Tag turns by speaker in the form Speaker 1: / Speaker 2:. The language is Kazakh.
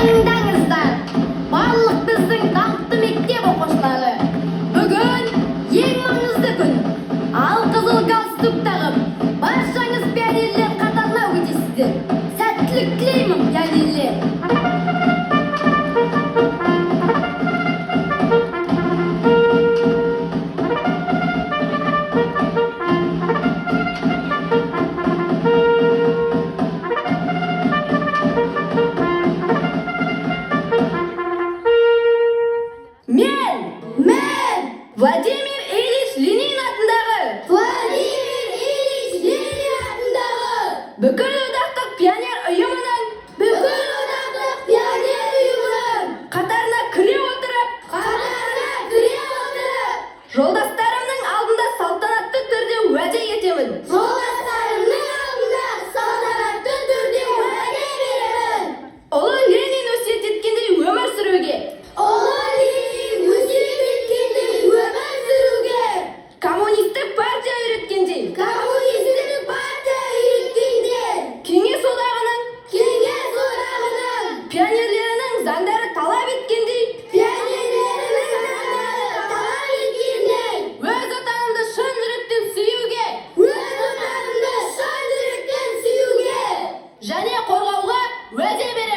Speaker 1: Тыңдаңыздар, барлық біздің даңқты мектеп оқушылары. Бүгін ең маңызды күн. Ал қызыл галстук тағып, баршаңыз пионерлер қатарына өтесіздер. Сәттілік тілеймін, пионерлер. Мен Владимир Ильич Ленин атындағы бүкіл одақтық пионер ұйымының қатарына кіре отырып, жолдастарымның алдында салтанатты түрде уәде етемін. Ұлы Ленин өсиет еткендей өмір сүруге, коммунистік партия үйреткендей, кеңес одағының пионерлерінің заңдары талап еткендей, өз отанымды шын жүректен сүюге және қорғауға уәде беремін.